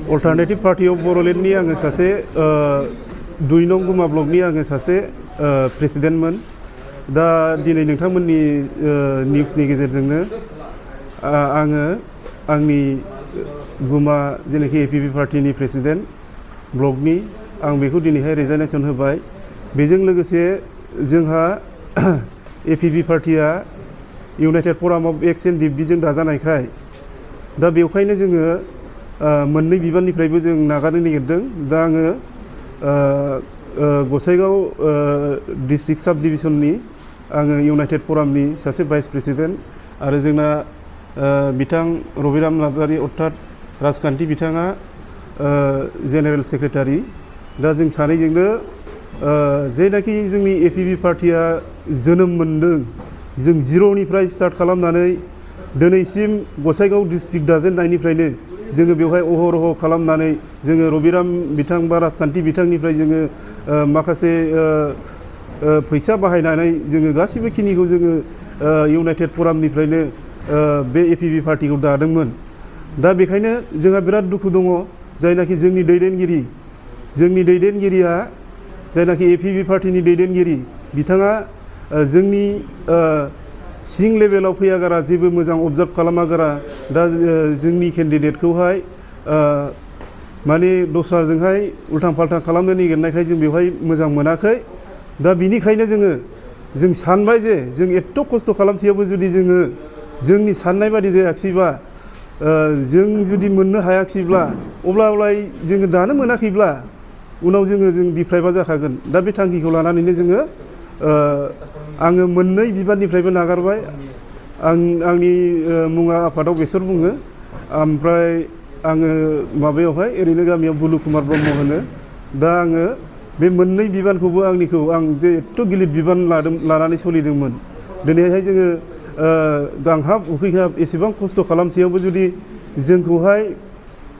Alternative party of बर'लेण्डनि आङो सासे 2 नं गुमा ब्लकनि आङो सासे प्रेसिडेन्टमोन। दा दिनै नोंथांमोननि निउसनि गेजेरजोंनो आङो आंनि गुमा जेनाखि एपिपि पार्टीनि प्रेसिडेन्ट ब्लकनि आं बेखौ दिनैहाय रिजाइनेसन होबाय। बेजों लोगोसे जोंहा एपिपि पार्टीया इउनाइटेड फराम अफ एक्स एन्ड डिबिजों दाजानायखाय दा बेवहायनो जोङो मोननै बिबाननिफ्रायबो जों नागारनो नागिरदों। दा आङो गसाइगाव डिस्ट्रिक्ट साब डिभिजननि आङो इउनाइटेड फरामनि सासे भाइस प्रेसिडेन्ट आरो जोंना बिथां रबिराम नार्जारि अर्थात राजखान्थि बिथाङा जेनेरेल सेक्रेटारि। दा जों सानैजोंनो जेनाखि जोंनि एपिपि पार्टीया जोनोम मोन्दों जों जिर'निफ्राय स्टार्ट खालामनानै दिनैसिम गसाइगाव डिस्ट्रिक्ट दाजेननायनिफ्रायनो जोङो बेवहाय अहरह खालामनानै जोङो रबिराम बिथां बा राजखान्थि बिथांनिफ्राय जोङो माखासे फैसा बाहायनानै जोङो गासिबो खिनिखौ जोङो इउनाइटेड फरामनिफ्रायनो बे एपिपि पार्टीखौ दादोंमोन। दा बेखायनो जोंहा बिराद दुखु दङ जायनाखि जोंनि दैदेनगिरिया जायनाखि एपिपि पार्टीनि दैदेनगिरि बिथाङा जोंनि सिं लेभेलाव फैयागारा जेबो मोजां अबजार्भ खालामागारा दा जोंनि केन्डिडेटखौहाय माने दस्राजोंहाय उल्थां फाल्थां खालामनो नागिरनायखाय जों बेवहाय मोजां मोनाखै। दा बिनिखायनो जों सानबाय जे जों एथ' खस्थ' खालामसेयावबो जुदि जोङो जोंनि साननाय बादि जायाखिसैबा जों जुदि मोननो हायाखिसैब्ला अब्लालाय जोङो दानो मोनाखैब्ला उनाव जों डिप्राइभा जाखागोन। दा बे थांखिखौ लानानैनो जोङो आङो मोननै बिबाननिफ्रायबो नागारबाय। आंनि मुङा आफादाव बेसर बुङो, ओमफ्राय आङो माबायावहाय ओरैनो गामियाव बुलु कुमार ब्रह्म होनो। दा आङो बे मोननै बिबानखौबो आं जे एथ' गिलिर बिबान लानानै सोलिदोंमोन दिनैहाय जोङो गांहाब उखैहाब एसेबां खस्थ' खालामसेयावबो जुदि जोंखौहाय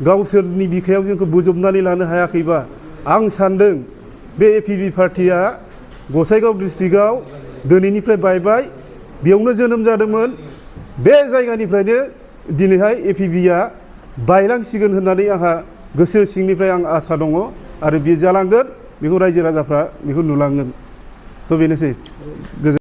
गावसोरनि बिखायाव जोंखौ बोजबनानै लानो हायाखैबा आं सान्दों बे एपिपि पार्टीया गसाइगाव डिस्ट्रिक्टआव दिनैनिफ्राय बायबाय। बेयावनो जोनोम जादोंमोन, बे जायगानिफ्रायनो दिनैहाय एपिपिआ बायलांसिगोन होननानै आंहा गोसो सिंनिफ्राय आं आसा दङ आरो बे जालांगोन, बेखौ रायजो राजाफ्रा बेखौ नुलांगोन। थ' बेनोसै।